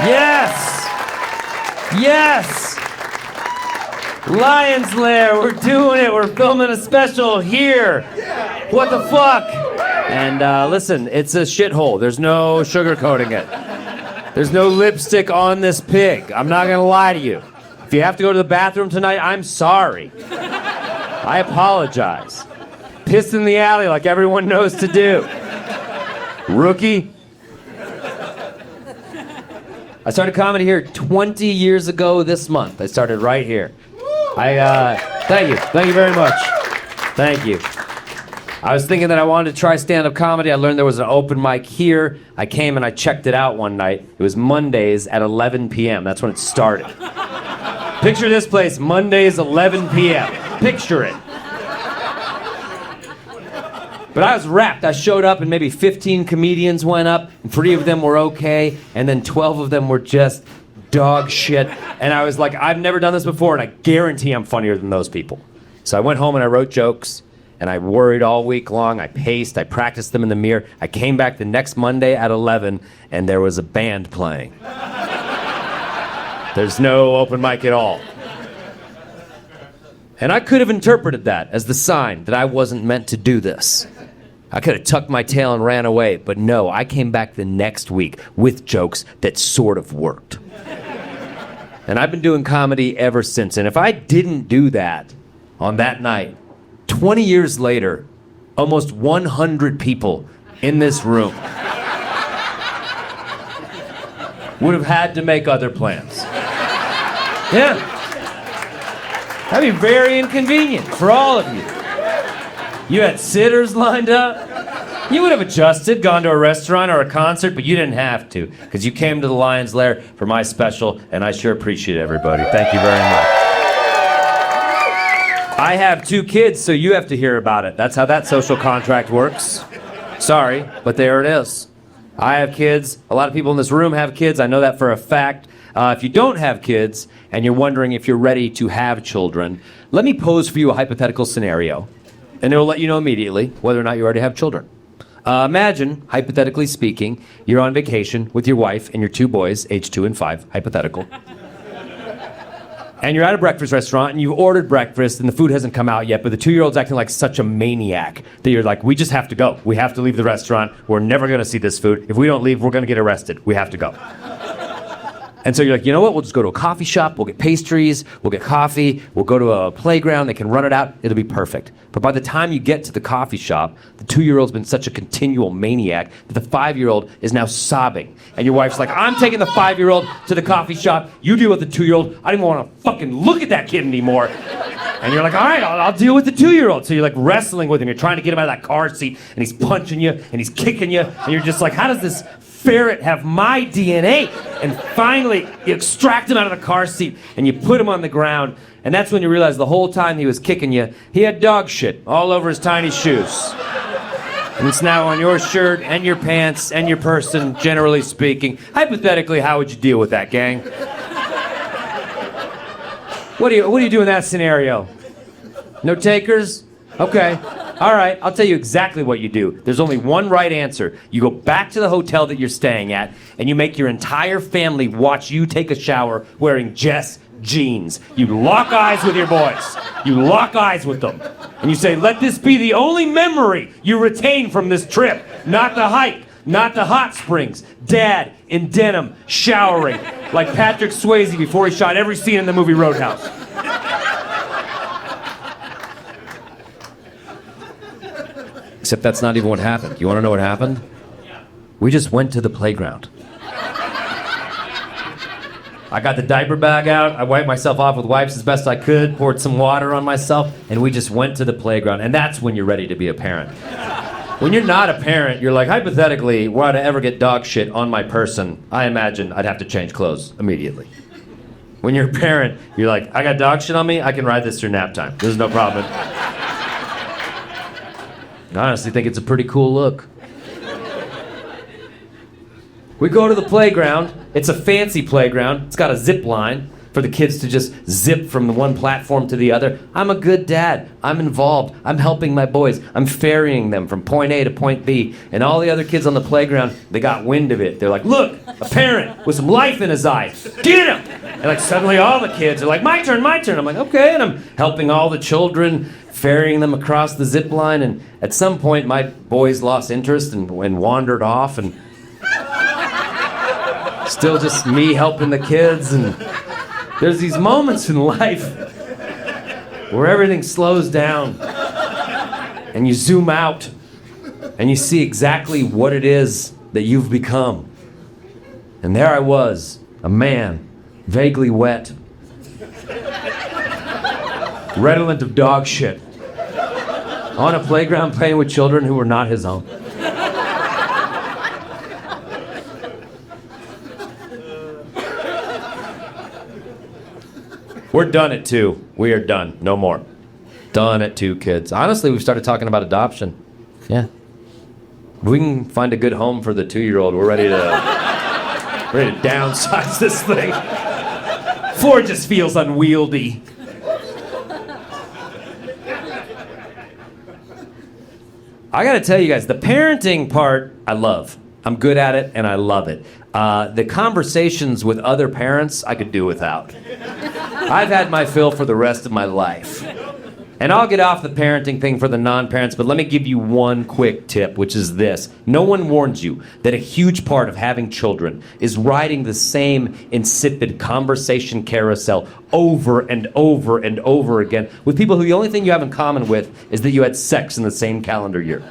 Yes! Yes! Lion's Lair, we're doing it. We're filming a special here. What the fuck? And listen, it's a shithole. There's no sugarcoating it. There's no lipstick on this pig. I'm not gonna lie to you. If you have to go to the bathroom tonight, I'm sorry. I apologize. Piss in the alley like everyone knows to do. Rookie. I started comedy here 20 years ago this month. I started right here. Thank you very much. Thank you. I was thinking that I wanted to try stand-up comedy. I learned there was an open mic here. I came and I checked it out one night. It was Mondays at 11 p.m. That's when it started. Picture this place, Mondays, 11 p.m. Picture it. But I was wrapped. I showed up and maybe 15 comedians went up, and 3 of them were okay, and then 12 of them were just dog shit. And I was like, I've never done this before, and I guarantee I'm funnier than those people. So I went home and I wrote jokes, and I worried all week long. I paced, I practiced them in the mirror. I came back the next Monday at 11, and there was a band playing. There's no open mic at all. And I could have interpreted that as the sign that I wasn't meant to do this. I could have tucked my tail and ran away, but no, I came back the next week with jokes that sort of worked. And I've been doing comedy ever since. And if I didn't do that on that night, 20 years later, almost 100 people in this room would have had to make other plans. Yeah. That'd be very inconvenient for all of you. You had sitters lined up. You would have adjusted, gone to a restaurant or a concert, but you didn't have to, because you came to the Lion's Lair for my special, and I sure appreciate everybody. Thank you very much. I have 2 kids, so you have to hear about it. That's how that social contract works. Sorry, but there it is. I have kids. A lot of people in this room have kids. I know that for a fact. If you don't have kids, and you're wondering if you're ready to have children, let me pose for you a hypothetical scenario, and it will let you know immediately whether or not you already have children. Imagine, hypothetically speaking, you're on vacation with your wife and your 2 boys, age 2 and 5, hypothetical. And you're at a breakfast restaurant, and you ordered breakfast, and the food hasn't come out yet, but the 2-year-old's acting like such a maniac that you're like, we just have to go. We have to leave the restaurant. We're never going to see this food. If we don't leave, we're going to get arrested. We have to go. And so you're like, you know what? We'll just go to a coffee shop. We'll get pastries. We'll get coffee. We'll go to a playground. They can run it out. It'll be perfect. But by the time you get to the coffee shop, the 2-year-old's been such a continual maniac that the 5-year-old is now sobbing. And your wife's like, I'm taking the 5-year-old to the coffee shop. You deal with the 2-year-old. I don't even want to fucking look at that kid anymore. And you're like, all right, I'll deal with the 2-year-old. So you're like wrestling with him. You're trying to get him out of that car seat, and he's punching you, and he's kicking you. And you're just like, how does this ferret have my DNA? And finally, you extract him out of the car seat and you put him on the ground. And that's when you realize the whole time he was kicking you, he had dog shit all over his tiny shoes. And it's now on your shirt and your pants and your person, generally speaking. Hypothetically, how would you deal with that, gang? What do you do in that scenario? No takers? Okay. All right, I'll tell you exactly what you do. There's only one right answer. You go back to the hotel that you're staying at, and you make your entire family watch you take a shower wearing Jess jeans. You lock eyes with your boys. You lock eyes with them. And you say, let this be the only memory you retain from this trip. Not the hike, not the hot springs. Dad in denim, showering, like Patrick Swayze before he shot every scene in the movie Roadhouse. Except that's not even what happened. You want to know what happened? We just went to the playground. I got the diaper bag out, I wiped myself off with wipes as best I could, poured some water on myself, and we just went to the playground. And that's when you're ready to be a parent. When you're not a parent, you're like, hypothetically, were I to ever get dog shit on my person, I imagine I'd have to change clothes immediately. When you're a parent, you're like, I got dog shit on me, I can ride this through nap time. There's no problem. I honestly think it's a pretty cool look. We go to the playground. It's a fancy playground. It's got a zip line. for the kids to just zip from the one platform to the other. I'm a good dad. I'm involved. I'm helping my boys. I'm ferrying them from point A to point B. And all the other kids on the playground, they got wind of it. They're like, look, a parent with some life in his eyes. Get him! And like suddenly all the kids are like, my turn, my turn. I'm like, okay. And I'm helping all the children, ferrying them across the zip line. And at some point, my boys lost interest and wandered off. And still just me helping the kids. And there's these moments in life where everything slows down and you zoom out and you see exactly what it is that you've become. And there I was, a man, vaguely wet, redolent of dog shit, on a playground playing with children who were not his own. We're done at 2. We are done. No more. Done at 2 kids. Honestly, we've started talking about adoption. Yeah. If we can find a good home for the 2-year-old, we're ready to downsize this thing. 4 just feels unwieldy. I gotta tell you guys, the parenting part, I love. I'm good at it, and I love it. The conversations with other parents, I could do without. I've had my fill for the rest of my life. And I'll get off the parenting thing for the non-parents, but let me give you one quick tip, which is this. No one warns you that a huge part of having children is riding the same insipid conversation carousel over and over and over again with people who the only thing you have in common with is that you had sex in the same calendar year.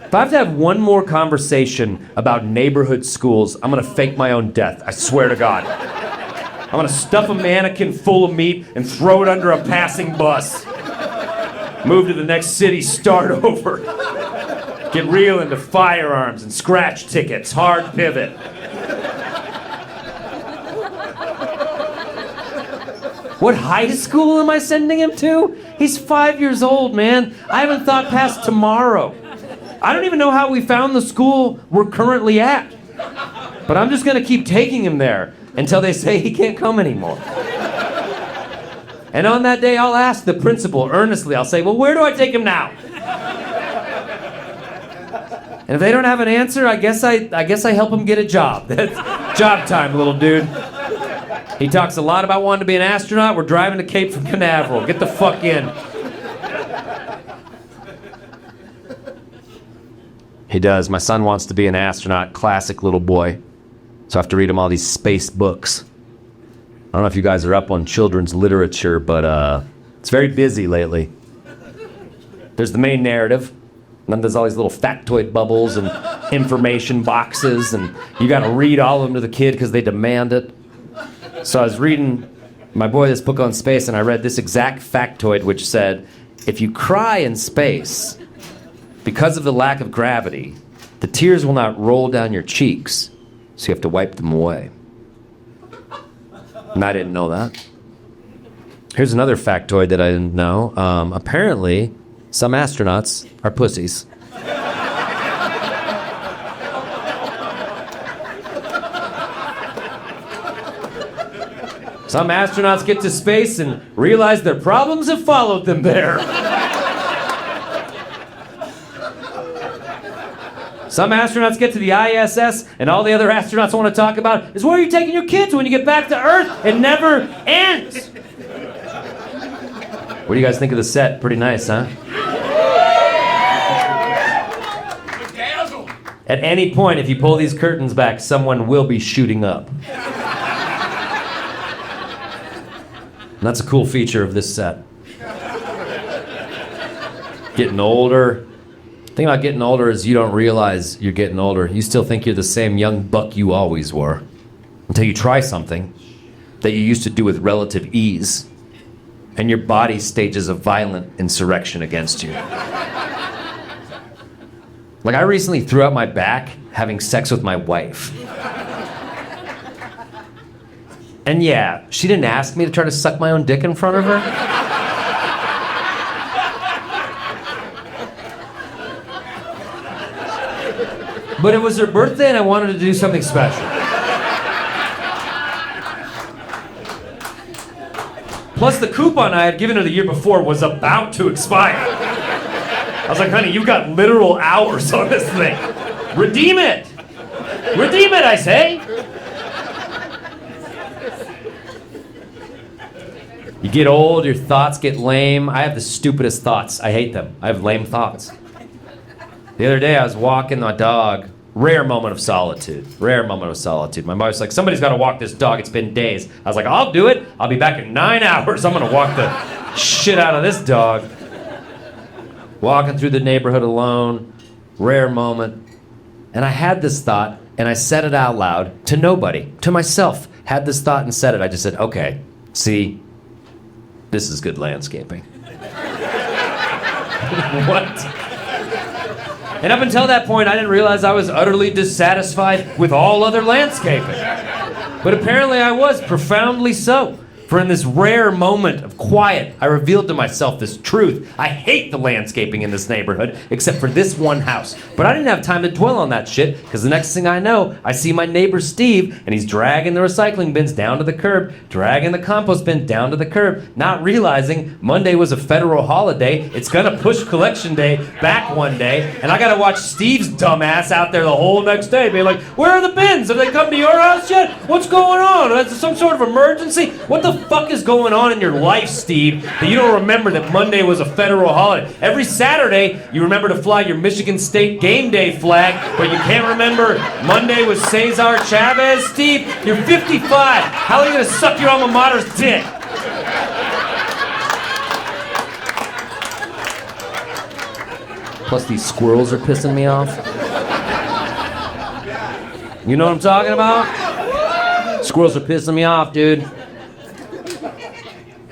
If I have to have one more conversation about neighborhood schools, I'm gonna fake my own death, I swear to God. I'm gonna stuff a mannequin full of meat and throw it under a passing bus. Move to the next city, start over. Get real into firearms and scratch tickets, hard pivot. What high school am I sending him to? He's 5 years old, man. I haven't thought past tomorrow. I don't even know how we found the school we're currently at. But I'm just gonna keep taking him there until they say he can't come anymore. And on that day, I'll ask the principal earnestly. I'll say, well, where do I take him now? And if they don't have an answer, I guess I help him get a job. That's job time, little dude. He talks a lot about wanting to be an astronaut. We're driving to Cape from Canaveral. Get the fuck in. He does. My son wants to be an astronaut. Classic little boy. So I have to read him all these space books. I don't know if you guys are up on children's literature, but it's very busy lately. There's the main narrative, and then there's all these little factoid bubbles and information boxes, and you gotta read all of them to the kid because they demand it. So I was reading my boy this book on space, and I read this exact factoid which said, if you cry in space, because of the lack of gravity, the tears will not roll down your cheeks. So you have to wipe them away. And I didn't know that. Here's another factoid that I didn't know. Apparently, some astronauts are pussies. Some astronauts get to space and realize their problems have followed them there. Some astronauts get to the ISS, and all the other astronauts want to talk about is where are you taking your kids when you get back to Earth? It never ends. What do you guys think of the set? Pretty nice, huh? At any point, if you pull these curtains back, someone will be shooting up. And that's a cool feature of this set. Getting older. The thing about getting older is you don't realize you're getting older. You still think you're the same young buck you always were. Until you try something that you used to do with relative ease, and your body stages a violent insurrection against you. Like I recently threw out my back having sex with my wife. And yeah, she didn't ask me to try to suck my own dick in front of her. But it was her birthday and I wanted to do something special. Plus, the coupon I had given her the year before was about to expire. I was like, honey, you've got literal hours on this thing. Redeem it! Redeem it, I say! You get old, your thoughts get lame. I have the stupidest thoughts. I hate them. I have lame thoughts. The other day I was walking my dog. Rare moment of solitude. Rare moment of solitude. My wife's like, somebody's got to walk this dog. It's been days. I was like, I'll do it. I'll be back in 9 hours. I'm going to walk the shit out of this dog. Walking through the neighborhood alone. Rare moment. And I had this thought, and I said it out loud to nobody. To myself. Had this thought and said it. I just said, okay, see, this is good landscaping. What? And up until that point, I didn't realize I was utterly dissatisfied with all other landscaping. But apparently I was, profoundly so. For in this rare moment of quiet, I revealed to myself this truth. I hate the landscaping in this neighborhood, except for this one house. But I didn't have time to dwell on that shit, because the next thing I know, I see my neighbor Steve, and he's dragging the recycling bins down to the curb, dragging the compost bin down to the curb, not realizing Monday was a federal holiday. It's gonna push collection day back one day, and I gotta watch Steve's dumbass out there the whole next day, being like, where are the bins? Have they come to your house yet? What's going on? Is there some sort of emergency? What the fuck is going on in your life, Steve, that you don't remember that Monday was a federal holiday? Every Saturday, you remember to fly your Michigan State game day flag, but you can't remember Monday was Cesar Chavez? Steve, you're 55. How are you going to suck your alma mater's dick? Plus, these squirrels are pissing me off. You know what I'm talking about? Squirrels are pissing me off, dude.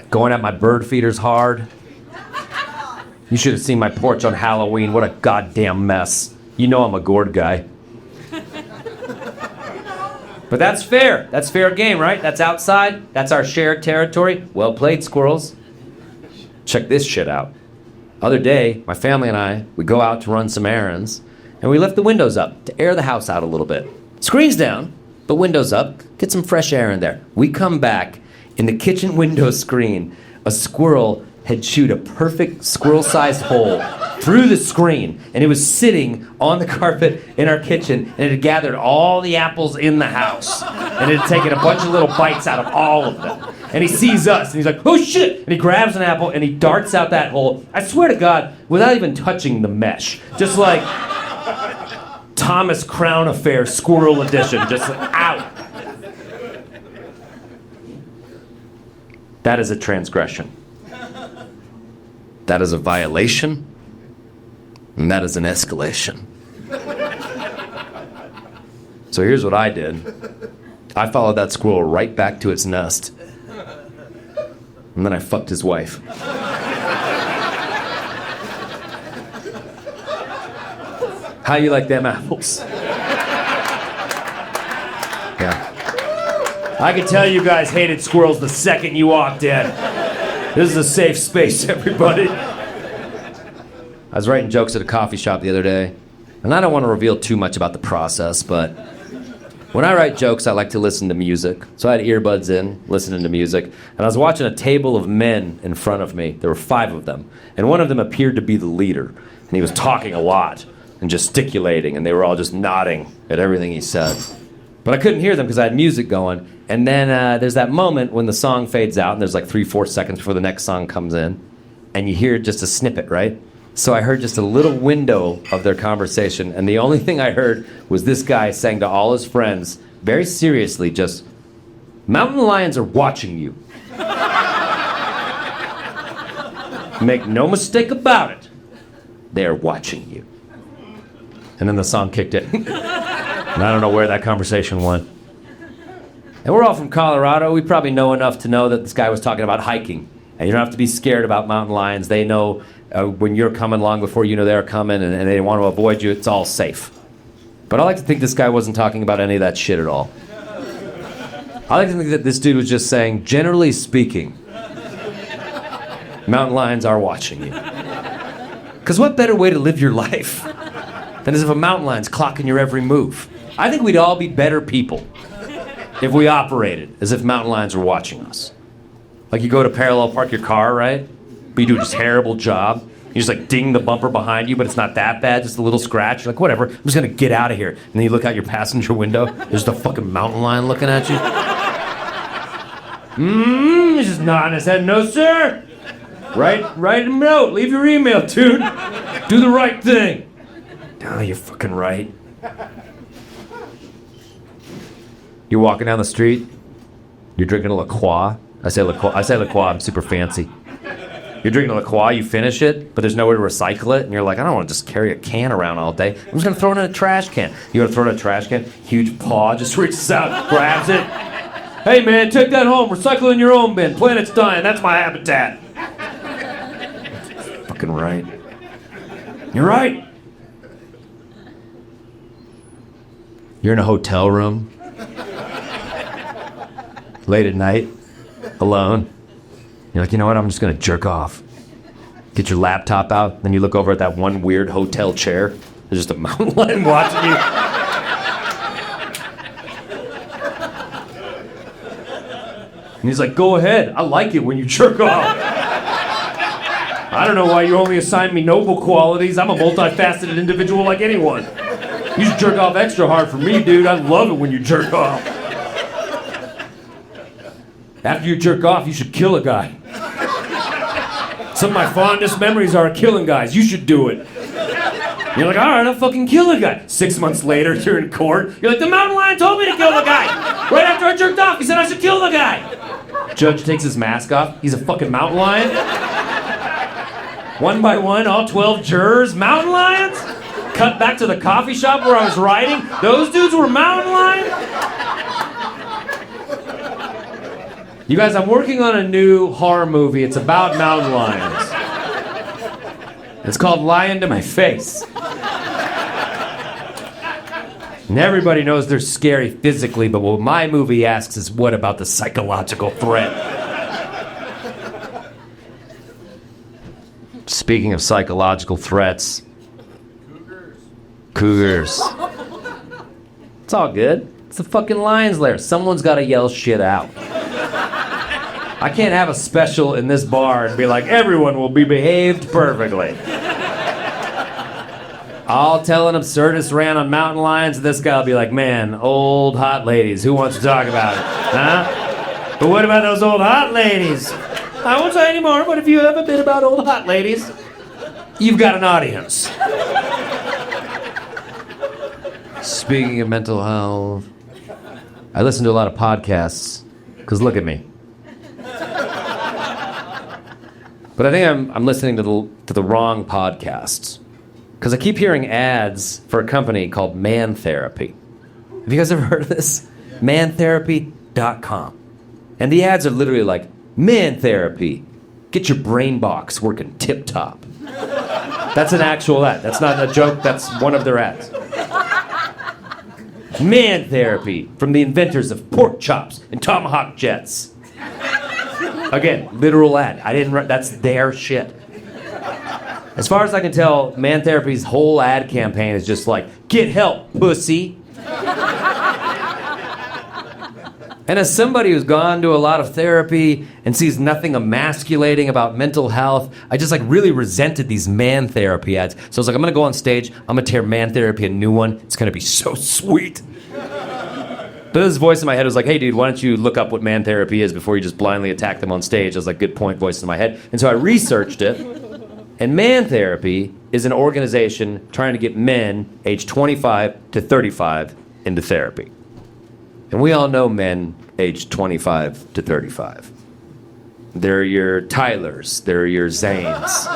Going at my bird feeders hard. You should have seen my porch on Halloween. What a goddamn mess. You know I'm a gourd guy. But that's fair. That's fair game, right? That's outside. That's our shared territory. Well played, squirrels. Check this shit out. Other day, my family and I, we go out to run some errands, and we left the windows up to air the house out a little bit. Screens down, but windows up. Get some fresh air in there. We come back. In the kitchen window screen, a squirrel had chewed a perfect squirrel-sized hole through the screen, and it was sitting on the carpet in our kitchen, and it had gathered all the apples in the house, and it had taken a bunch of little bites out of all of them. And he sees us, and he's like, oh shit! And he grabs an apple, and he darts out that hole, I swear to God, without even touching the mesh. Just like Thomas Crown Affair Squirrel Edition, just like, out. That is a transgression. That is a violation. And that is an escalation. So here's what I did. I followed that squirrel right back to its nest. And then I fucked his wife. How you like them apples? Yeah. I could tell you guys hated squirrels the second you walked in. This is a safe space, everybody. I was writing jokes at a coffee shop the other day, and I don't want to reveal too much about the process, but when I write jokes, I like to listen to music. So I had earbuds in, listening to music, and I was watching a table of men in front of me. There were 5 of them, and one of them appeared to be the leader, and he was talking a lot and gesticulating, and they were all just nodding at everything he said. But I couldn't hear them because I had music going. And then there's that moment when the song fades out, and there's like 3-4 seconds before the next song comes in, and you hear just a snippet, right? So I heard just a little window of their conversation, and the only thing I heard was this guy saying to all his friends, very seriously, just, mountain lions are watching you. Make no mistake about it, they're watching you. And then the song kicked in. And I don't know where that conversation went. And we're all from Colorado. We probably know enough to know that this guy was talking about hiking. And you don't have to be scared about mountain lions. They know when you're coming long before you know they're coming, and they want to avoid you. It's all safe. But I like to think this guy wasn't talking about any of that shit at all. I like to think that this dude was just saying, generally speaking, mountain lions are watching you. Because what better way to live your life than as if a mountain lion's clocking your every move? I think we'd all be better people if we operated as if mountain lions were watching us. Like you go to parallel park your car, right? But you do a terrible job. You just like ding the bumper behind you, but it's not that bad, just a little scratch. You're like, whatever, I'm just gonna get out of here. And then you look out your passenger window, there's the fucking mountain lion looking at you. He's just nodding his head, no sir. Write a note, leave your email, dude. Do the right thing. Oh, you're fucking right. You're walking down the street, you're drinking a La Croix. I say La Croix, I'm super fancy. You're drinking a La Croix, you finish it, but there's nowhere to recycle it, and you're like, I don't want to just carry a can around all day. I'm just going to throw it in a trash can. You want to throw it in a trash can? Huge paw just reaches out, grabs it. Hey man, take that home, recycle in your own bin. Planet's dying, that's my habitat. Fucking right. You're right. You're in a hotel room, late at night, alone. You're like, you know what, I'm just gonna jerk off. Get your laptop out, then you look over at that one weird hotel chair. There's just a mountain lion watching you. And he's like, go ahead, I like it when you jerk off. I don't know why you only assign me noble qualities. I'm a multifaceted individual like anyone. You should jerk off extra hard for me, dude. I love it when you jerk off. After you jerk off, you should kill a guy. Some of my fondest memories are killing guys. You should do it. You're like, all right, I'll fucking kill a guy. 6 months later, you're in court. You're like, the mountain lion told me to kill the guy. Right after I jerked off, he said I should kill the guy. Judge takes his mask off. He's a fucking mountain lion. One by one, all 12 jurors, mountain lions. Cut back to the coffee shop where I was writing. Those dudes were mountain lions. You guys, I'm working on a new horror movie. It's about mountain lions. It's called Lion to My Face. And everybody knows they're scary physically, but what my movie asks is, what about the psychological threat? Speaking of psychological threats. Cougars. It's all good. It's a fucking lion's lair. Someone's got to yell shit out. I can't have a special in this bar and be like, everyone will be behaved perfectly. I'll tell an absurdist rant on mountain lions, and this guy will be like, man, old hot ladies, who wants to talk about it? Huh? But what about those old hot ladies? I won't say anymore, but if you have a bit about old hot ladies, you've got an audience. Speaking of mental health, I listen to a lot of podcasts, because look at me. But I think I'm listening to the wrong podcasts. Because I keep hearing ads for a company called Man Therapy. Have you guys ever heard of this? Mantherapy.com. And the ads are literally like, Man Therapy, get your brain box working tip-top. That's an actual ad. That's not a joke. That's one of their ads. Man Therapy, from the inventors of pork chops and tomahawk jets. Again, literal ad. That's their shit. As far as I can tell, Man Therapy's whole ad campaign is just like, get help, pussy. And as somebody who's gone to a lot of therapy and sees nothing emasculating about mental health, I just like really resented these Man Therapy ads. So I was like, I'm gonna go on stage, I'm gonna tear Man Therapy a new one. It's gonna be so sweet. But this voice in my head was like, hey dude, why don't you look up what Man Therapy is before you just blindly attack them on stage? I was like, good point, voice in my head. And so I researched it. And Man Therapy is an organization trying to get men aged 25 to 35 into therapy. And we all know men aged 25 to 35. They're your Tylers, they're your Zanes.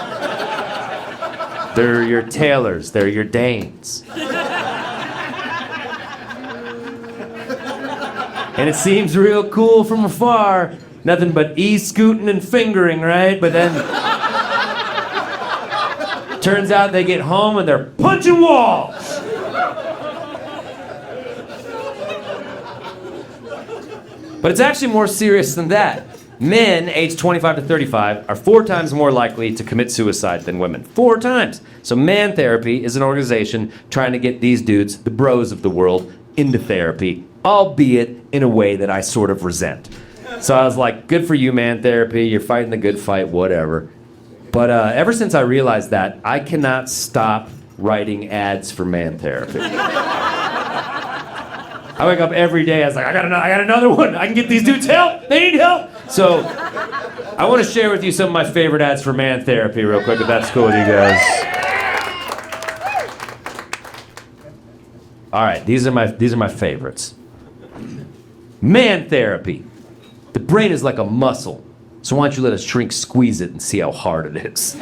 They're your Taylors, they're your Danes. And it seems real cool from afar. Nothing but e-scooting and fingering, right? But then turns out they get home and they're punching walls. But it's actually more serious than that. Men aged 25 to 35 are 4 times more likely to commit suicide than women. 4 times. So Man Therapy is an organization trying to get these dudes, the bros of the world, into therapy, albeit in a way that I sort of resent. So I was like, good for you, man therapy. You're fighting the good fight, whatever. But ever since I realized that, I cannot stop writing ads for man therapy. I wake up every day, I was like, I got another one. I can get these dudes help. They need help. So I want to share with you some of my favorite ads for man therapy real quick, if that's cool with you guys. All right, these are my favorites. Man therapy. The brain is like a muscle, so why don't you let a shrink squeeze it and see how hard it is?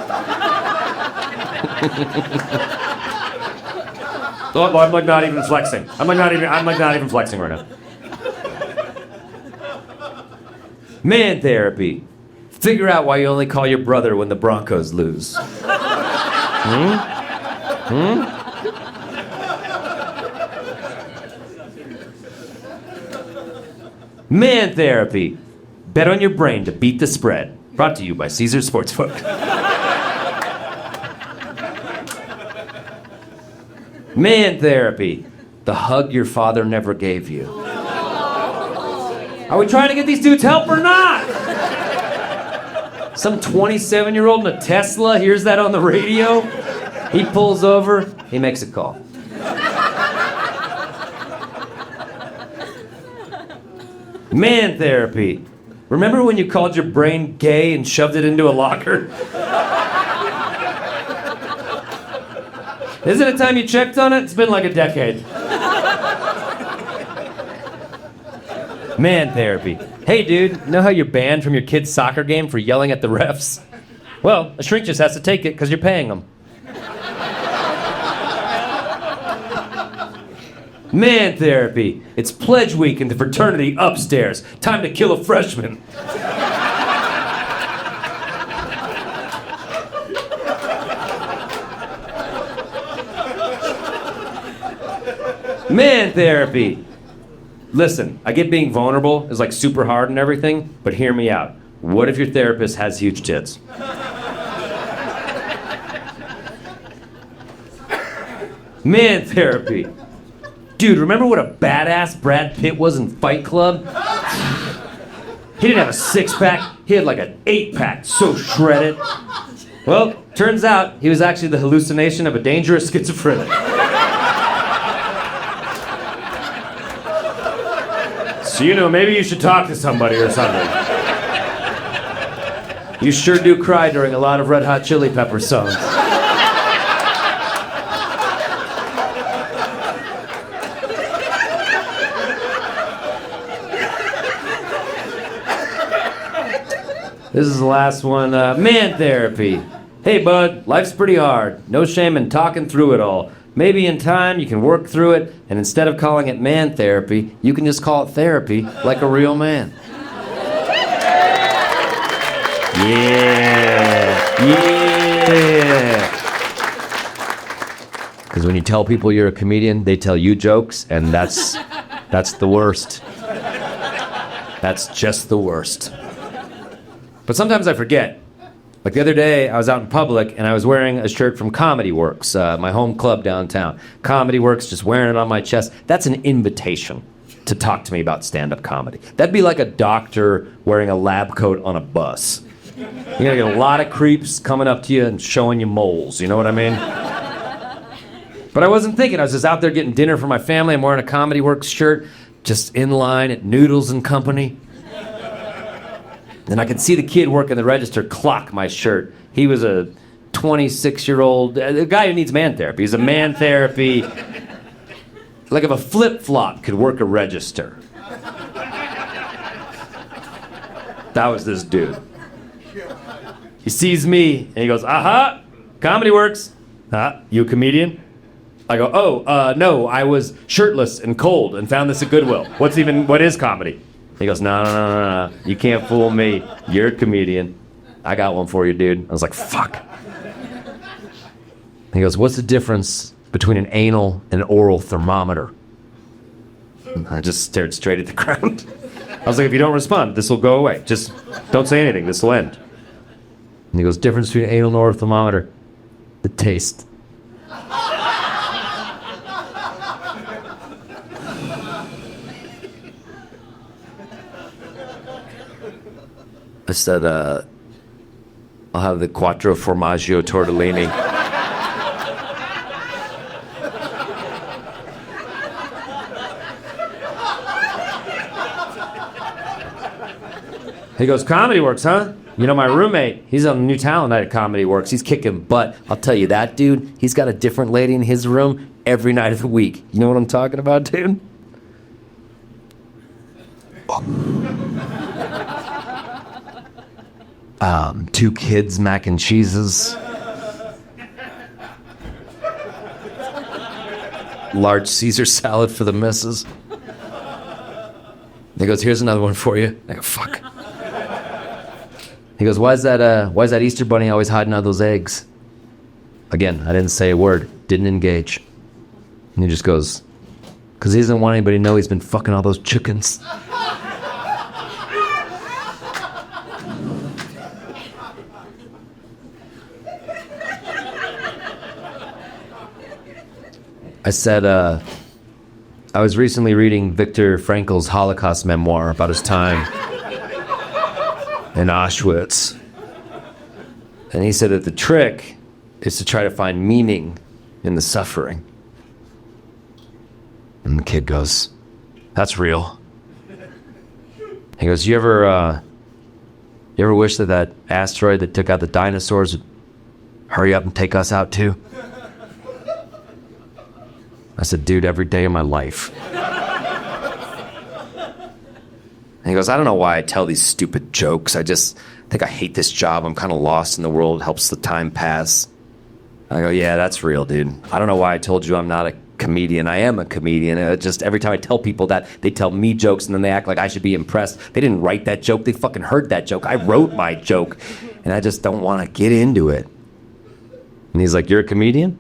Oh, I'm like not even flexing. I'm like not even flexing right now. Man therapy. Figure out why you only call your brother when the Broncos lose. Man therapy. Bet on your brain to beat the spread. Brought to you by Caesars Sportsbook. Man therapy. The hug your father never gave you. Are we trying to get these dudes help or not? Some 27-year-old in a Tesla hears that on the radio. He pulls over. He makes a call. Man therapy. Remember when you called your brain gay and shoved it into a locker? Isn't it time you checked on it? It's been like a decade. Man therapy. Hey dude, know how you're banned from your kid's soccer game for yelling at the refs? Well, a shrink just has to take it because you're paying them. Man therapy. It's pledge week in the fraternity upstairs. Time to kill a freshman. Man therapy. Listen, I get being vulnerable is like super hard and everything, but hear me out. What if your therapist has huge tits? Man therapy. Dude, remember what a badass Brad Pitt was in Fight Club? He didn't have a six-pack, he had like an eight-pack, so shredded. Well, turns out he was actually the hallucination of a dangerous schizophrenic. So, you know, maybe you should talk to somebody or something. You sure do cry during a lot of Red Hot Chili Pepper songs. This is the last one. Man therapy. Hey, bud, life's pretty hard. No shame in talking through it all. Maybe in time you can work through it, and instead of calling it man therapy, you can just call it therapy like a real man. Yeah. Yeah. Because when you tell people you're a comedian, they tell you jokes, and that's the worst. That's just the worst. But sometimes I forget. Like the other day, I was out in public and I was wearing a shirt from Comedy Works, my home club downtown. Comedy Works, just wearing it on my chest. That's an invitation to talk to me about stand-up comedy. That'd be like a doctor wearing a lab coat on a bus. You're gonna get a lot of creeps coming up to you and showing you moles, you know what I mean? But I wasn't thinking, I was just out there getting dinner for my family. I'm wearing a Comedy Works shirt, just in line at Noodles and Company. And I could see the kid working the register clock my shirt. He was a 26-year-old, a guy who needs man therapy. He's a man therapy. Like if a flip-flop could work a register. That was this dude. He sees me and he goes, aha, Comedy Works. You a comedian? I go, no, I was shirtless and cold and found this at Goodwill. What is comedy? He goes, no. You can't fool me. You're a comedian. I got one for you, dude. I was like, fuck. He goes, what's the difference between an anal and an oral thermometer? And I just stared straight at the ground. I was like, if you don't respond, this will go away. Just don't say anything. This will end. And he goes, difference between an anal and oral thermometer? The taste. said, I'll have the quattro formaggio tortellini. He goes, Comedy Works, huh? You know, my roommate, he's on the new talent night at Comedy Works. He's kicking butt. I'll tell you, that dude, he's got a different lady in his room every night of the week. You know what I'm talking about, dude? Two kids, mac and cheeses. Large Caesar salad for the missus. He goes, here's another one for you. I go, fuck. He goes, why is that Easter bunny always hiding out those eggs? Again, I didn't say a word, didn't engage. And he just goes, because he doesn't want anybody to know he's been fucking all those chickens. I said, I was recently reading Viktor Frankl's Holocaust memoir about his time in Auschwitz. And he said that the trick is to try to find meaning in the suffering. And the kid goes, that's real. He goes, you ever wish that asteroid that took out the dinosaurs would hurry up and take us out too? I said, dude, every day of my life. And he goes, I don't know why I tell these stupid jokes. I just think I hate this job. I'm kind of lost in the world. It helps the time pass. I go, yeah, that's real, dude. I don't know why I told you I'm not a comedian. I am a comedian. Just every time I tell people that, they tell me jokes and then they act like I should be impressed. They didn't write that joke. They fucking heard that joke. I wrote my joke. And I just don't want to get into it. And he's like, you're a comedian?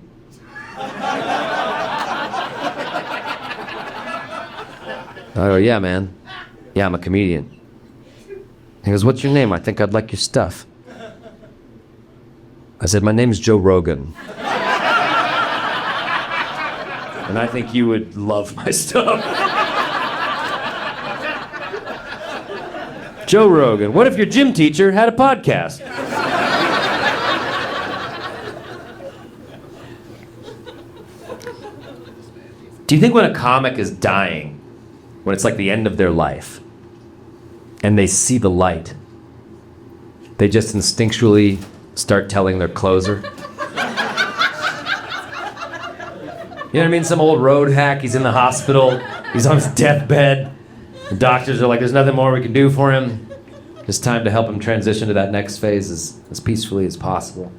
I go, yeah, man. Yeah, I'm a comedian. He goes, what's your name? I think I'd like your stuff. I said, my name's Joe Rogan. And I think you would love my stuff. Joe Rogan. What if your gym teacher had a podcast? Do you think when a comic is dying, when it's like the end of their life, and they see the light, they just instinctually start telling their closer? You know what I mean? Some old road hack, he's in the hospital, he's on his deathbed. The doctors are like, there's nothing more we can do for him. It's time to help him transition to that next phase as peacefully as possible.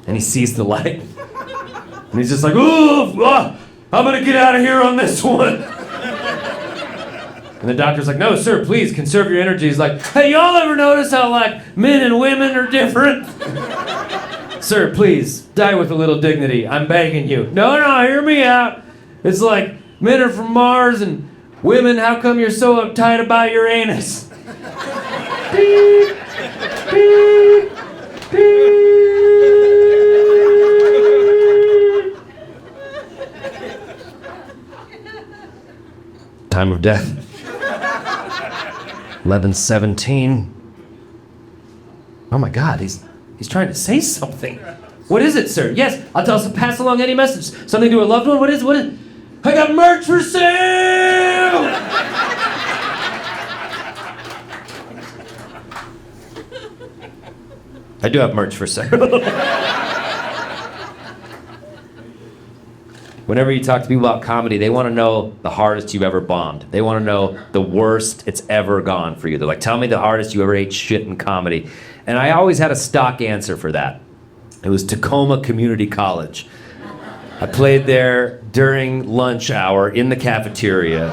And he sees the light. And he's just like, I'm gonna get out of here on this one. And the doctor's like, no, sir, please, conserve your energy. He's like, hey, y'all ever notice how, like, men and women are different? Sir, please, die with a little dignity. I'm begging you. No, hear me out. It's like, men are from Mars, and women, how come you're so uptight about your anus? Beep, beep, beep. Time of death. 11:17. Oh my God, he's trying to say something. What is it, sir? Yes, I'll pass along any message. Something to a loved one? What is? I got merch for sale! I do have merch for sale. Whenever you talk to people about comedy, they want to know the hardest you've ever bombed. They want to know the worst it's ever gone for you. They're like, tell me the hardest you ever ate shit in comedy. And I always had a stock answer for that. It was Tacoma Community College. I played there during lunch hour in the cafeteria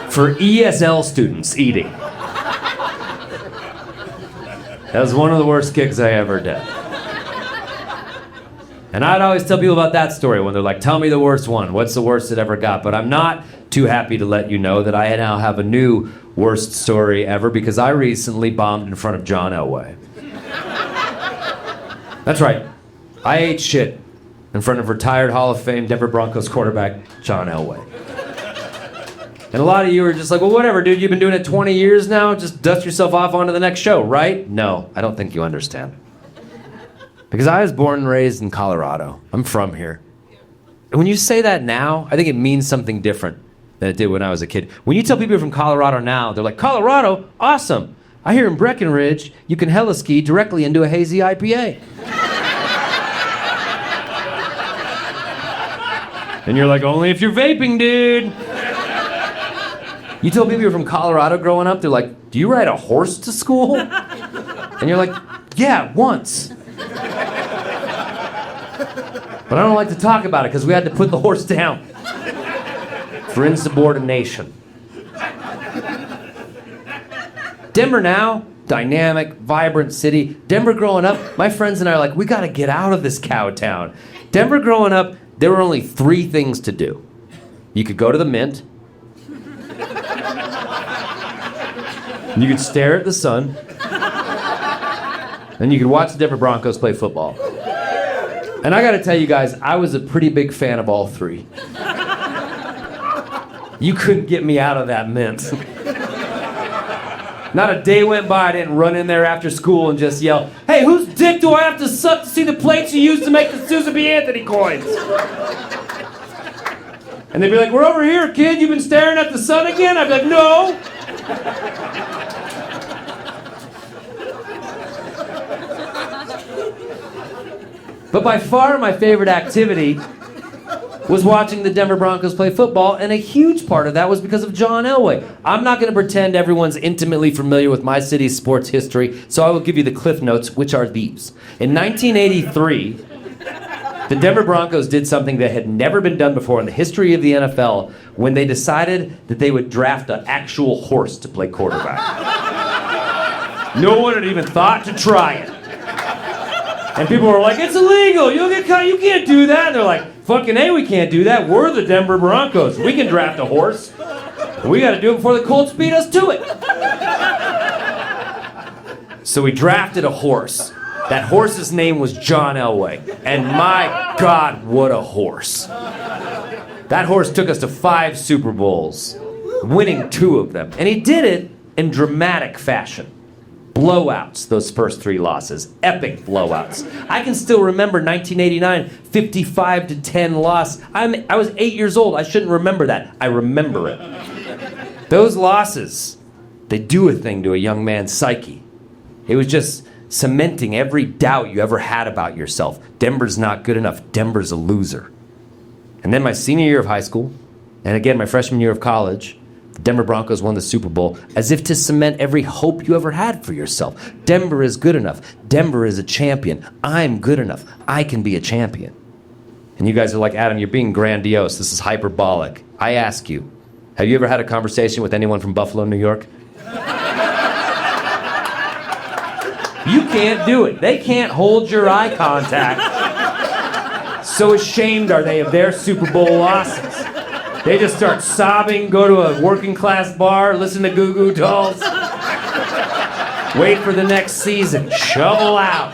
for ESL students eating. That was one of the worst gigs I ever did. And I'd always tell people about that story when they're like, tell me the worst one. What's the worst it ever got? But I'm not too happy to let you know that I now have a new worst story ever because I recently bombed in front of John Elway. That's right. I ate shit in front of retired Hall of Fame Denver Broncos quarterback John Elway. And a lot of you are just like, well, whatever, dude, you've been doing it 20 years now. Just dust yourself off onto the next show, right? No, I don't think you understand. Because I was born and raised in Colorado. I'm from here. And when you say that now, I think it means something different than it did when I was a kid. When you tell people you're from Colorado now, they're like, Colorado? Awesome. I hear in Breckenridge, you can heli ski directly into a hazy IPA. And you're like, only if you're vaping, dude. You tell people you're from Colorado growing up, they're like, do you ride a horse to school? And you're like, yeah, once. But I don't like to talk about it because we had to put the horse down for insubordination. Denver now, dynamic, vibrant city. Denver growing up, my friends and I are like, we gotta get out of this cow town. Denver growing up, there were only 3 things to do. You could go to the Mint. You could stare at the sun. And you could watch the Denver Broncos play football. And I gotta tell you guys, I was a pretty big fan of all 3. You couldn't get me out of that Mint. Not a day went by I didn't run in there after school and just yell, hey, whose dick do I have to suck to see the plates you used to make the Susan B. Anthony coins? And they'd be like, we're over here, kid. You've been staring at the sun again? I'd be like, no. But by far my favorite activity was watching the Denver Broncos play football, and a huge part of that was because of John Elway. I'm not going to pretend everyone's intimately familiar with my city's sports history, so I will give you the cliff notes, which are these. In 1983, the Denver Broncos did something that had never been done before in the history of the NFL when they decided that they would draft an actual horse to play quarterback. No one had even thought to try it. And people were like, it's illegal, you'll get caught, you can't do that. And they're like, fucking A, we can't do that. We're the Denver Broncos. We can draft a horse. We got to do it before the Colts beat us to it. So we drafted a horse. That horse's name was John Elway. And my God, what a horse. That horse took us to 5 Super Bowls, winning 2 of them. And he did it in dramatic fashion. Blowouts, those first 3 losses. Epic blowouts. I can still remember 1989, 55-10 loss. I was 8 years old. I shouldn't remember that. I remember it. Those losses, they do a thing to a young man's psyche. It was just cementing every doubt you ever had about yourself. Denver's not good enough. Denver's a loser. And then my senior year of high school, and again my freshman year of college, the Denver Broncos won the Super Bowl as if to cement every hope you ever had for yourself. Denver is good enough. Denver is a champion. I'm good enough. I can be a champion. And you guys are like, Adam, you're being grandiose. This is hyperbolic. I ask you, have you ever had a conversation with anyone from Buffalo, New York? You can't do it. They can't hold your eye contact. So ashamed are they of their Super Bowl losses. They just start sobbing, go to a working class bar, listen to Goo Goo Dolls, wait for the next season, shovel out.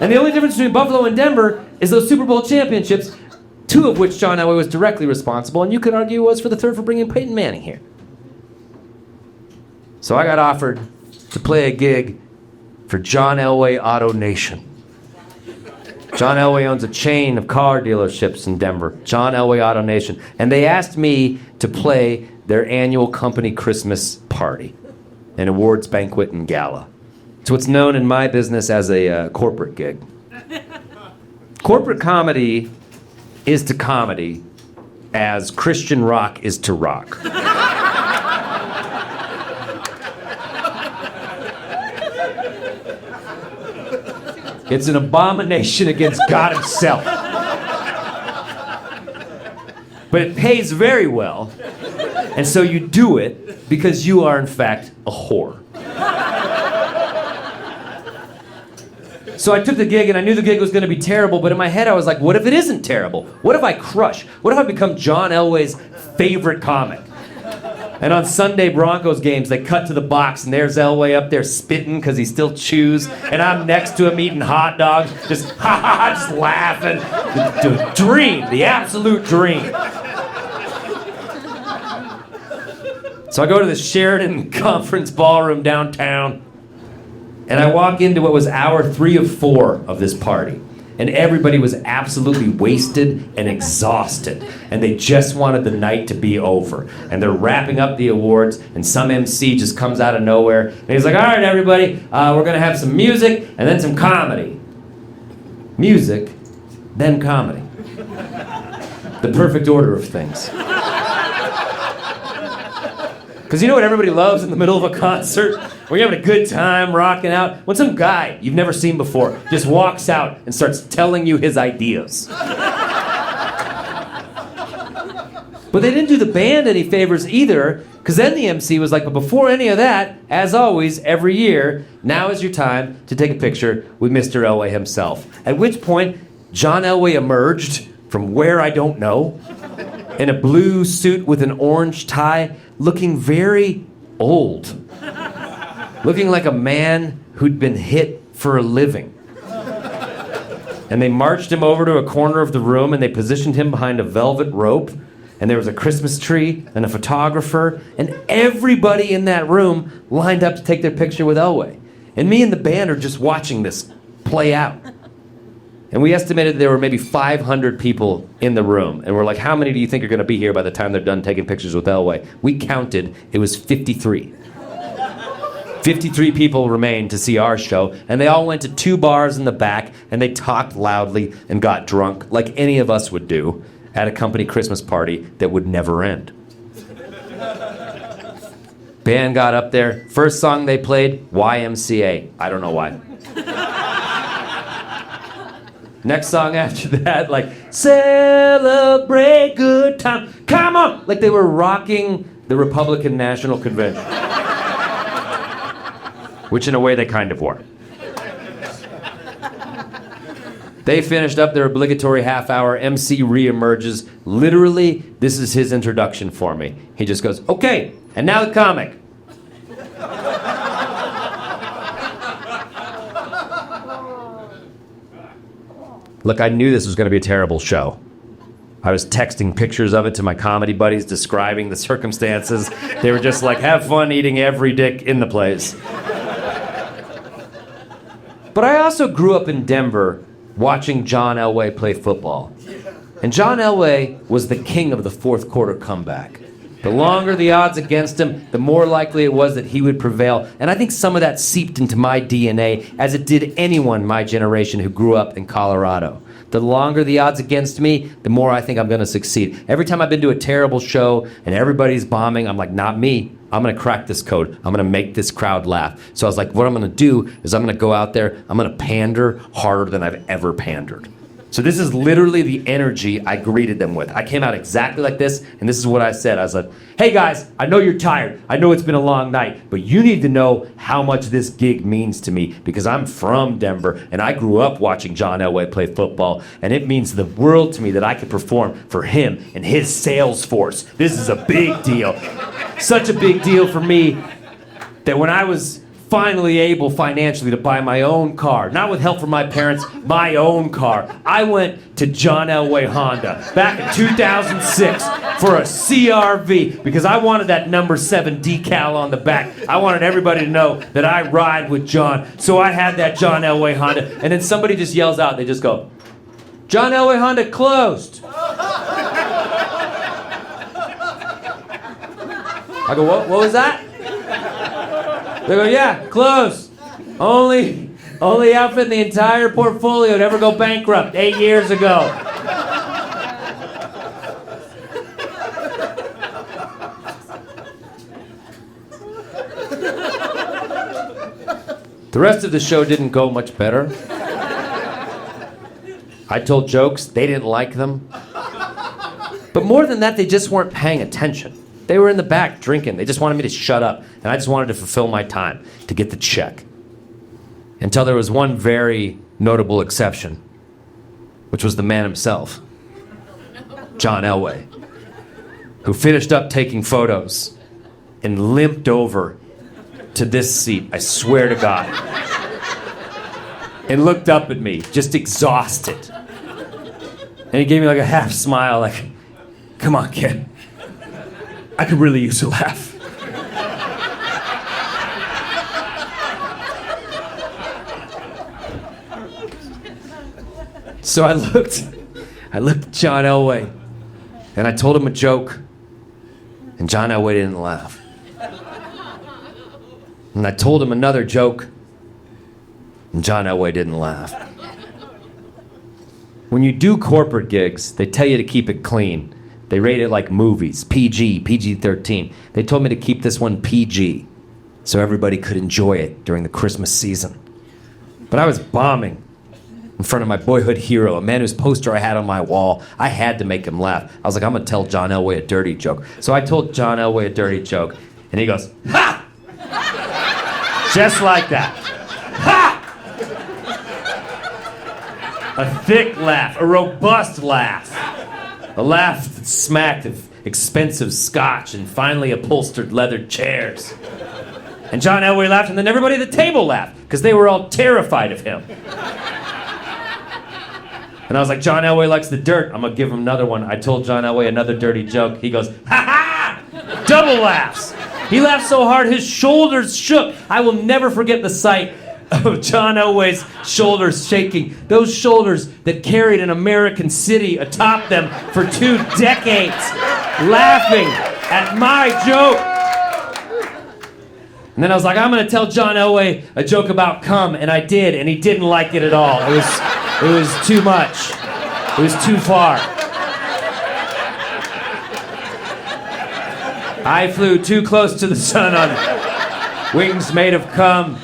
And the only difference between Buffalo and Denver is those Super Bowl championships, 2 of which John Elway was directly responsible, and you could argue was for the 3rd for bringing Peyton Manning here. So I got offered to play a gig for John Elway Auto Nation. John Elway owns a chain of car dealerships in Denver, John Elway Auto Nation. And they asked me to play their annual company Christmas party, an awards banquet and gala. It's what's known in my business as a corporate gig. Corporate comedy is to comedy as Christian rock is to rock. It's an abomination against God himself. But it pays very well, and so you do it because you are, in fact, a whore. So I took the gig, and I knew the gig was going to be terrible, but in my head I was like, what if it isn't terrible? What if I crush? What if I become John Elway's favorite comic? And on Sunday Broncos games, they cut to the box, and there's Elway up there spitting because he still chews, and I'm next to him eating hot dogs, just ha ha ha, just laughing. The dream, the absolute dream. So I go to the Sheridan Conference Ballroom downtown, and I walk into what was hour 3 of 4 of this party. And everybody was absolutely wasted and exhausted. And they just wanted the night to be over. And they're wrapping up the awards, and some MC just comes out of nowhere. And he's like, all right, everybody, we're going to have some music and then some comedy. Music, then comedy. The perfect order of things. Because you know what everybody loves in the middle of a concert? When you're having a good time, rocking out, when some guy you've never seen before just walks out and starts telling you his ideas. But they didn't do the band any favors either, because then the MC was like, but before any of that, as always, every year, now is your time to take a picture with Mr. Elway himself. At which point, John Elway emerged from where I don't know, in a blue suit with an orange tie, looking very old. Looking like a man who'd been hit for a living. And they marched him over to a corner of the room, and they positioned him behind a velvet rope, and there was a Christmas tree and a photographer, and everybody in that room lined up to take their picture with Elway. And me and the band are just watching this play out. And we estimated there were maybe 500 people in the room. And we're like, how many do you think are going to be here by the time they're done taking pictures with Elway? We counted, it was 53. 53 people remained to see our show, and they all went to 2 bars in the back, and they talked loudly and got drunk, like any of us would do at a company Christmas party that would never end. Band got up there. First song they played, YMCA. I don't know why. Next song after that, like, celebrate good time. Come on! Like they were rocking the Republican National Convention. Which in a way they kind of were. They finished up their obligatory half-hour. MC reemerges. Literally, this is his introduction for me. He just goes, okay, and now the comic. Look, I knew this was going to be a terrible show. I was texting pictures of it to my comedy buddies, describing the circumstances. They were just like, have fun eating every dick in the place. But I also grew up in Denver watching John Elway play football. And John Elway was the king of the fourth quarter comeback. The longer the odds against him, the more likely it was that he would prevail. And I think some of that seeped into my DNA, as it did anyone my generation who grew up in Colorado. The longer the odds against me, the more I think I'm going to succeed. Every time I've been to a terrible show and everybody's bombing, I'm like, not me. I'm going to crack this code. I'm going to make this crowd laugh. So I was like, what I'm going to do is I'm going to go out there, I'm going to pander harder than I've ever pandered. So this is literally the energy I greeted them with. I came out exactly like this, and this is what I said. I was like, hey guys, I know you're tired. I know it's been a long night, but you need to know how much this gig means to me, because I'm from Denver, and I grew up watching John Elway play football, and it means the world to me that I could perform for him and his sales force. This is a big deal. Such a big deal for me that when I was finally able financially to buy my own car, not with help from my parents, my own car, I went to John Elway Honda back in 2006 for a CRV because I wanted that number 7 decal on the back. I wanted everybody to know that I ride with John. So I had that John Elway Honda, and then somebody just yells out, they just go, John Elway Honda closed. I go, what was that? They go, yeah, close. Only outfit in the entire portfolio to ever go bankrupt 8 years ago. The rest of the show didn't go much better. I told jokes, they didn't like them. But more than that, they just weren't paying attention. They were in the back drinking. They just wanted me to shut up. And I just wanted to fulfill my time, to get the check. Until there was one very notable exception, which was the man himself, John Elway, who finished up taking photos and limped over to this seat, I swear to God, and looked up at me, just exhausted. And he gave me like a half smile, like, come on, kid. I could really use a laugh. So I looked at John Elway, and I told him a joke, and John Elway didn't laugh. And I told him another joke, and John Elway didn't laugh. When you do corporate gigs, they tell you to keep it clean. They rate it like movies, PG, PG-13. They told me to keep this one PG, so everybody could enjoy it during the Christmas season. But I was bombing in front of my boyhood hero, a man whose poster I had on my wall. I had to make him laugh. I was like, I'm gonna tell John Elway a dirty joke. So I told John Elway a dirty joke, and he goes, ha! Just like that. Ha! A thick laugh, a robust laugh. A laugh that smacked of expensive scotch and finely upholstered leather chairs. And John Elway laughed, and then everybody at the table laughed, because they were all terrified of him. And I was like, John Elway likes the dirt. I'm gonna give him another one. I told John Elway another dirty joke. He goes, ha ha! Double laughs. He laughed so hard his shoulders shook. I will never forget the sight of John Elway's shoulders shaking. Those shoulders that carried an American city atop them for 2 decades, laughing at my joke. And then I was like, I'm gonna tell John Elway a joke about cum, and I did, and he didn't like it at all. It was too much. It was too far. I flew too close to the sun on wings made of cum.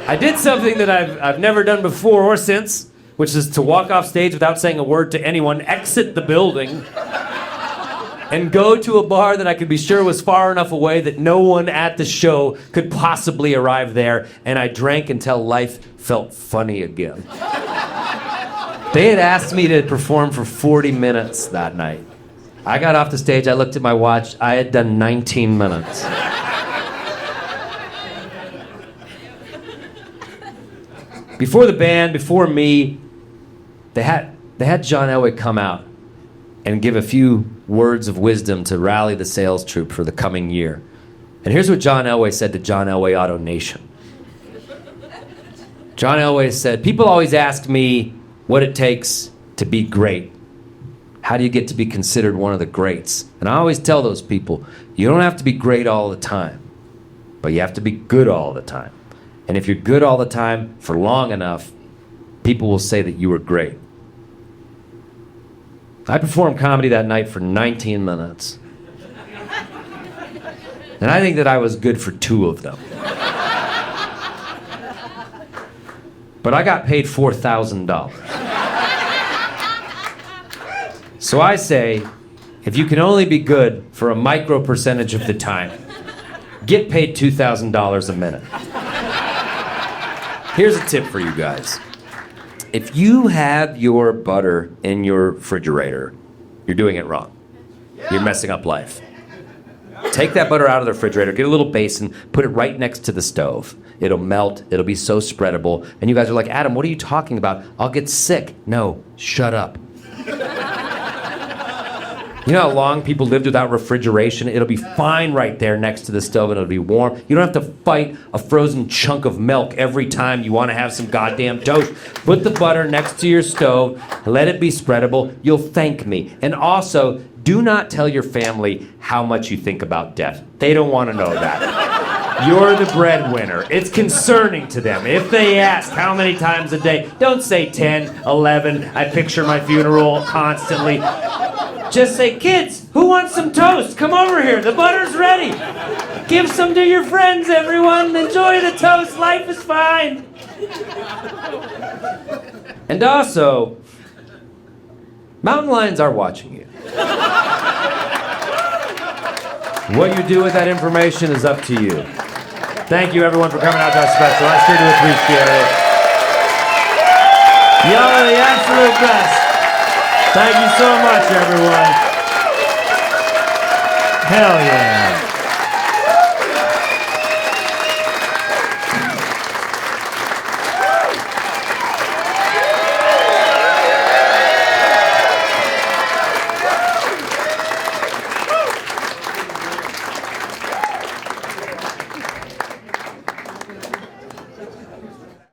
I did something that I've never done before or since, which is to walk off stage without saying a word to anyone, exit the building, and go to a bar that I could be sure was far enough away that no one at the show could possibly arrive there, and I drank until life felt funny again. They had asked me to perform for 40 minutes that night. I got off the stage, I looked at my watch, I had done 19 minutes. Before the band, before me, they had John Elway come out and give a few words of wisdom to rally the sales troop for the coming year. And here's what John Elway said to John Elway Auto Nation. John Elway said, people always ask me what it takes to be great. How do you get to be considered one of the greats? And I always tell those people, you don't have to be great all the time, but you have to be good all the time. And if you're good all the time for long enough, people will say that you were great. I performed comedy that night for 19 minutes. And I think that I was good for 2 of them. But I got paid $4,000. So I say, if you can only be good for a micro percentage of the time, get paid $2,000 a minute. Here's a tip for you guys. If you have your butter in your refrigerator, you're doing it wrong. You're messing up life. Take that butter out of the refrigerator, get a little basin, put it right next to the stove. It'll melt, it'll be so spreadable. And you guys are like, Adam, what are you talking about? I'll get sick. No, shut up. You know how long people lived without refrigeration? It'll be fine right there next to the stove and it'll be warm. You don't have to fight a frozen chunk of milk every time you want to have some goddamn toast. Put the butter next to your stove, let it be spreadable. You'll thank me. And also, do not tell your family how much you think about death. They don't want to know that. You're the breadwinner. It's concerning to them. If they ask how many times a day, don't say 10, 11. I picture my funeral constantly. Just say, kids, who wants some toast? Come over here. The butter's ready. Give some to your friends, everyone. Enjoy the toast. Life is fine. And also, mountain lions are watching you. What you do with that information is up to you. Thank you, everyone, for coming out to our special. I sure do appreciate it. Y'all are the absolute best. Thank you so much, everyone. Hell yeah.